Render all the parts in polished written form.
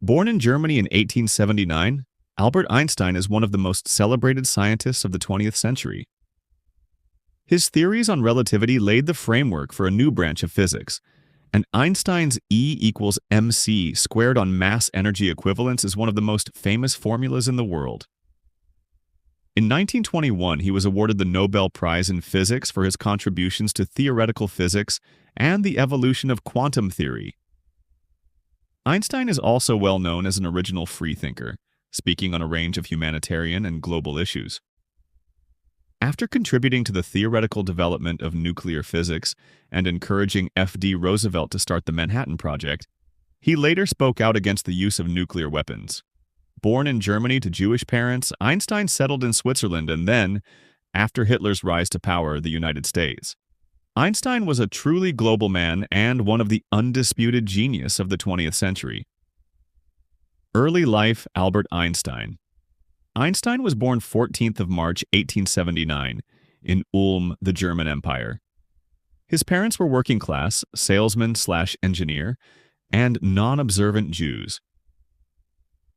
Born in Germany in 1879, Albert Einstein is one of the most celebrated scientists of the 20th century. His theories on relativity laid the framework for a new branch of physics, and Einstein's E equals mc squared on mass energy equivalence is one of the most famous formulas in the world. In 1921, he was awarded the Nobel Prize in Physics for his contributions to theoretical physics and the evolution of quantum theory. Einstein is also well known as an original freethinker, speaking on a range of humanitarian and global issues. After contributing to the theoretical development of nuclear physics and encouraging F.D. Roosevelt to start the Manhattan Project, he later spoke out against the use of nuclear weapons. Born in Germany to Jewish parents, Einstein settled in Switzerland and then, after Hitler's rise to power, the United States. Einstein was a truly global man and one of the undisputed genius of the 20th century. Early life, Albert Einstein. Einstein was born 14th of March 1879 in Ulm, the German Empire. His parents were working class, salesman/engineer, and non-observant Jews.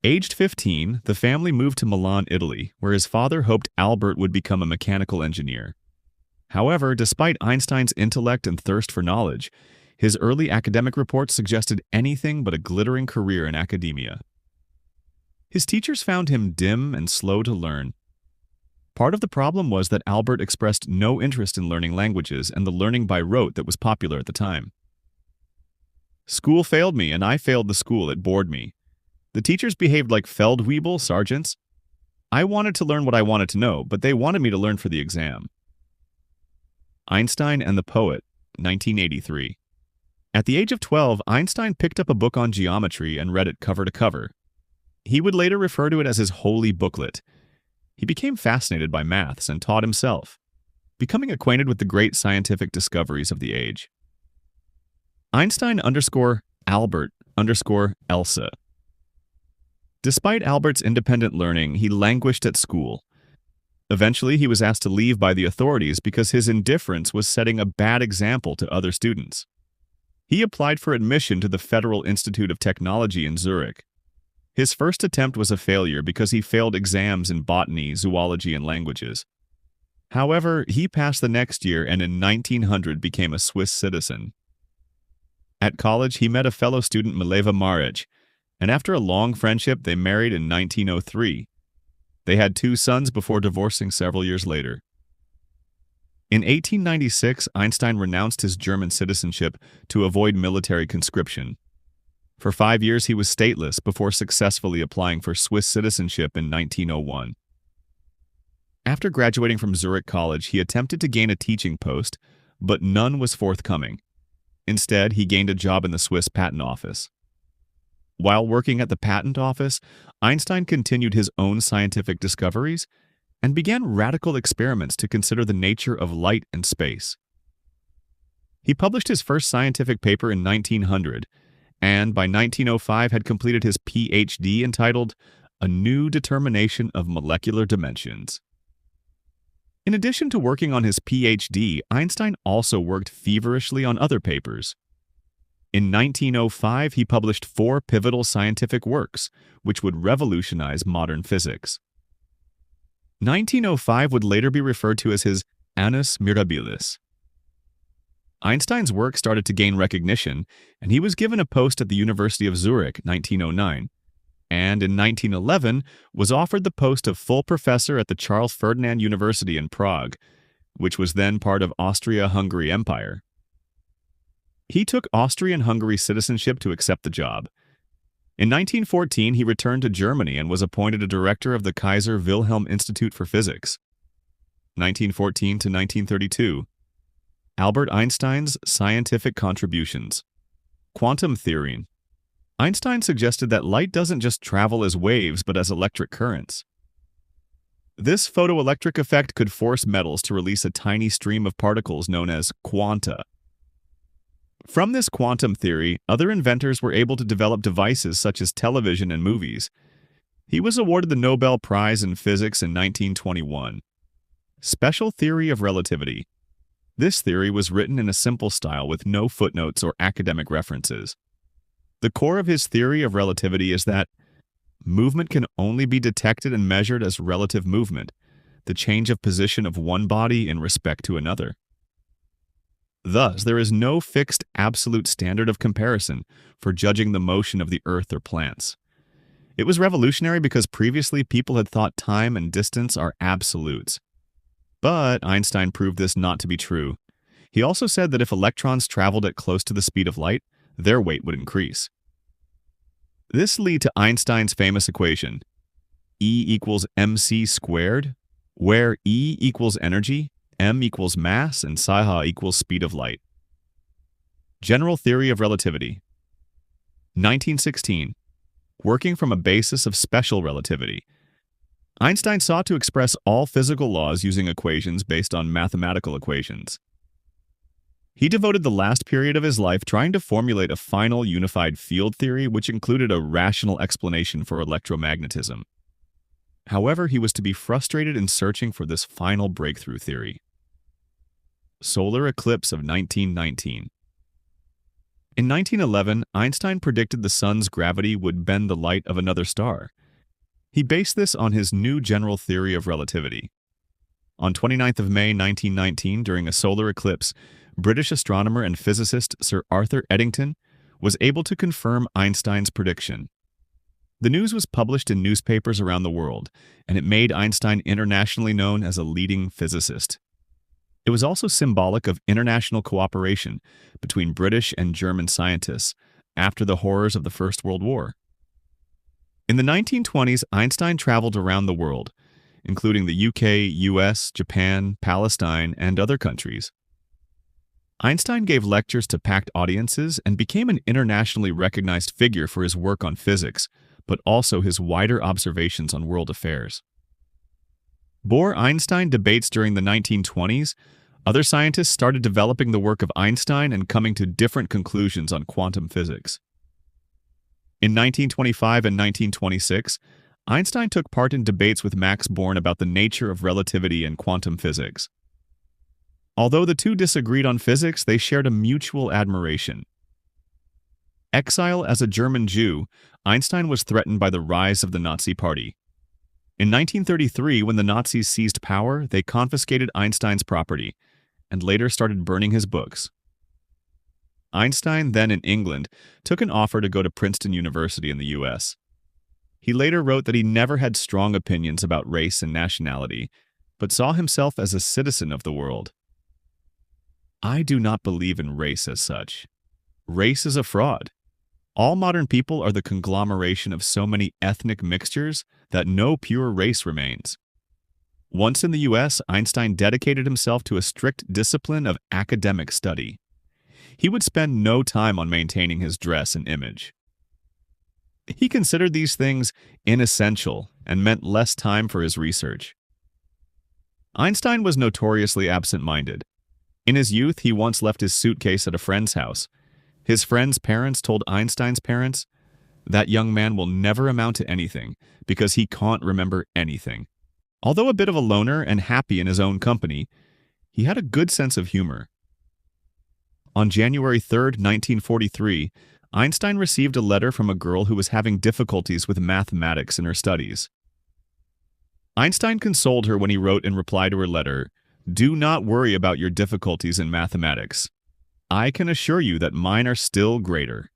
Aged 15, the family moved to Milan, Italy, where his father hoped Albert would become a mechanical engineer. However, despite Einstein's intellect and thirst for knowledge, his early academic reports suggested anything but a glittering career in academia. His teachers found him dim and slow to learn. Part of the problem was that Albert expressed no interest in learning languages and the learning by rote that was popular at the time. School failed me, and I failed the school. It bored me. The teachers behaved like Feldwebel sergeants. I wanted to learn what I wanted to know, but they wanted me to learn for the exam. Einstein and the Poet, 1983. At the age of 12, Einstein picked up a book on geometry and read it cover to cover. He would later refer to it as his holy booklet. He became fascinated by maths and taught himself, becoming acquainted with the great scientific discoveries of the age. Einstein_Albert_Elsa. Despite Albert's independent learning, he languished at school. Eventually, he was asked to leave by the authorities because his indifference was setting a bad example to other students. He applied for admission to the Federal Institute of Technology in Zurich. His first attempt was a failure because he failed exams in botany, zoology, and languages. However, he passed the next year and in 1900 became a Swiss citizen. At college, he met a fellow student, Mileva Maric, and after a long friendship, they married in 1903. They had 2 sons before divorcing several years later. In 1896, Einstein renounced his German citizenship to avoid military conscription. For 5 years, he was stateless before successfully applying for Swiss citizenship in 1901. After graduating from Zurich College, he attempted to gain a teaching post, but none was forthcoming. Instead, he gained a job in the Swiss Patent Office. While working at the Patent Office, Einstein continued his own scientific discoveries and began radical experiments to consider the nature of light and space. He published his first scientific paper in 1900, and by 1905 had completed his Ph.D. entitled A New Determination of Molecular Dimensions. In addition to working on his Ph.D., Einstein also worked feverishly on other papers. In 1905, he published 4 pivotal scientific works, which would revolutionize modern physics. 1905 would later be referred to as his Annus Mirabilis. Einstein's work started to gain recognition, and he was given a post at the University of Zurich, 1909, and in 1911 was offered the post of full professor at the Charles Ferdinand University in Prague, which was then part of Austria-Hungary Empire. He took Austrian-Hungary citizenship to accept the job. In 1914, he returned to Germany and was appointed a director of the Kaiser Wilhelm Institute for Physics. 1914 to 1932. Albert Einstein's scientific contributions. Quantum theory. Einstein suggested that light doesn't just travel as waves but as electric currents. This photoelectric effect could force metals to release a tiny stream of particles known as quanta. From this quantum theory, other inventors were able to develop devices such as television and movies. He was awarded the Nobel Prize in Physics in 1921. Special theory of relativity. This theory was written in a simple style with no footnotes or academic references. The core of his theory of relativity is that movement can only be detected and measured as relative movement, the change of position of one body in respect to another. Thus, there is no fixed absolute standard of comparison for judging the motion of the Earth or plants. It was revolutionary because previously people had thought time and distance are absolutes. But Einstein proved this not to be true. He also said that if electrons traveled at close to the speed of light, their weight would increase. This led to Einstein's famous equation, E equals mc squared, where E equals energy, m equals mass, and psi equals speed of light. General theory of relativity. 1916. Working from a basis of special relativity. Einstein sought to express all physical laws using equations based on mathematical equations. He devoted the last period of his life trying to formulate a final unified field theory which included a rational explanation for electromagnetism. However, he was to be frustrated in searching for this final breakthrough theory. Solar eclipse of 1919. In 1911, Einstein predicted the sun's gravity would bend the light of another star. He based this on his new general theory of relativity. On 29th of May 1919, during a solar eclipse, British astronomer and physicist Sir Arthur Eddington was able to confirm Einstein's prediction. The news was published in newspapers around the world, and it made Einstein internationally known as a leading physicist. It was also symbolic of international cooperation between British and German scientists after the horrors of the First World War. In the 1920s, Einstein traveled around the world, including the UK, US, Japan, Palestine, and other countries. Einstein gave lectures to packed audiences and became an internationally recognized figure for his work on physics, but also his wider observations on world affairs. Bohr-Einstein debates during the 1920s, other scientists started developing the work of Einstein and coming to different conclusions on quantum physics. In 1925 and 1926, Einstein took part in debates with Max Born about the nature of relativity and quantum physics. Although the two disagreed on physics, they shared a mutual admiration. Exile as a German Jew, Einstein was threatened by the rise of the Nazi Party. In 1933, when the Nazis seized power, they confiscated Einstein's property and later started burning his books. Einstein, then in England, took an offer to go to Princeton University in the US. He later wrote that he never had strong opinions about race and nationality, but saw himself as a citizen of the world. I do not believe in race as such. Race is a fraud. All modern people are the conglomeration of so many ethnic mixtures that no pure race remains. Once in the US, Einstein dedicated himself to a strict discipline of academic study. He would spend no time on maintaining his dress and image. He considered these things inessential and meant less time for his research. Einstein was notoriously absent-minded. In his youth, he once left his suitcase at a friend's house. His friend's parents told Einstein's parents, "That young man will never amount to anything because he can't remember anything." Although a bit of a loner and happy in his own company, he had a good sense of humor. On January 3, 1943, Einstein received a letter from a girl who was having difficulties with mathematics in her studies. Einstein consoled her when he wrote in reply to her letter, "Do not worry about your difficulties in mathematics. I can assure you that mine are still greater."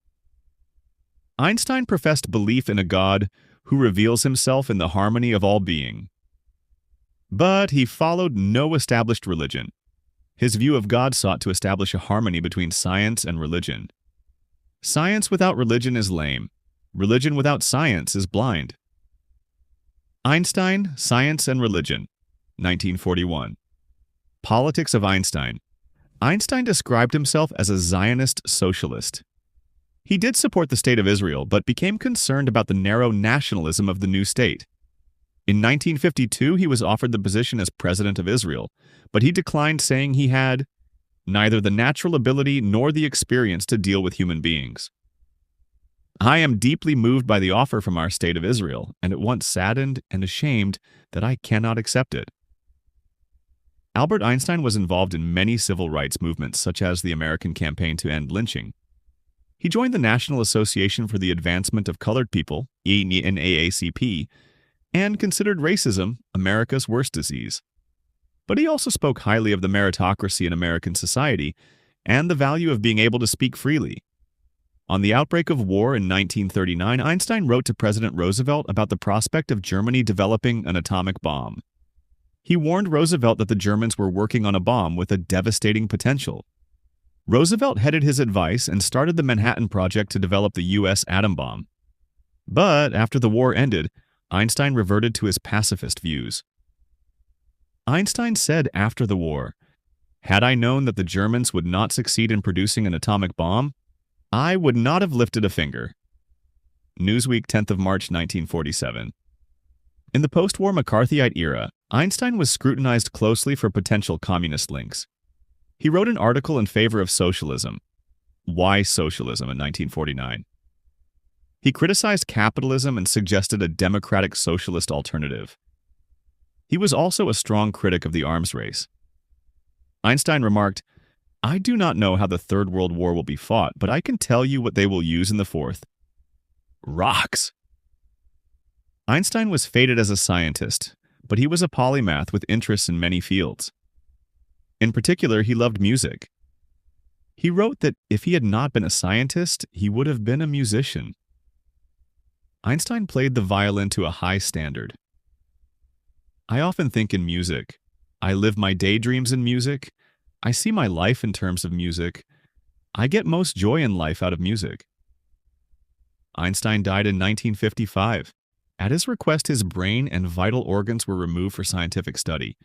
Einstein professed belief in a God who reveals himself in the harmony of all being. But he followed no established religion. His view of God sought to establish a harmony between science and religion. Science without religion is lame. Religion without science is blind. Einstein, Science and Religion, 1941. Politics of Einstein. Einstein described himself as a Zionist socialist. He did support the State of Israel, but became concerned about the narrow nationalism of the new state. In 1952, he was offered the position as President of Israel, but he declined, saying he had neither the natural ability nor the experience to deal with human beings. I am deeply moved by the offer from our State of Israel, and at once saddened and ashamed that I cannot accept it. Albert Einstein was involved in many civil rights movements, such as the American campaign to end lynching. He joined the National Association for the Advancement of Colored People, NAACP, and considered racism America's worst disease. But he also spoke highly of the meritocracy in American society and the value of being able to speak freely. On the outbreak of war in 1939, Einstein wrote to President Roosevelt about the prospect of Germany developing an atomic bomb. He warned Roosevelt that the Germans were working on a bomb with a devastating potential. Roosevelt headed his advice and started the Manhattan Project to develop the U.S. atom bomb. But after the war ended, Einstein reverted to his pacifist views. Einstein said after the war, "Had I known that the Germans would not succeed in producing an atomic bomb, I would not have lifted a finger." Newsweek, 10th of March, 1947. In the post-war McCarthyite era, Einstein was scrutinized closely for potential communist links. He wrote an article in favor of socialism, Why Socialism, in 1949. He criticized capitalism and suggested a democratic socialist alternative. He was also a strong critic of the arms race. Einstein remarked, "I do not know how the Third World War will be fought, but I can tell you what they will use in the Fourth. Rocks." Einstein was fated as a scientist, but he was a polymath with interests in many fields. In particular, he loved music. He wrote that if he had not been a scientist, he would have been a musician. Einstein played the violin to a high standard. "I often think in music. I live my daydreams in music. I see my life in terms of music. I get most joy in life out of music." Einstein died in 1955. At his request, his brain and vital organs were removed for scientific study.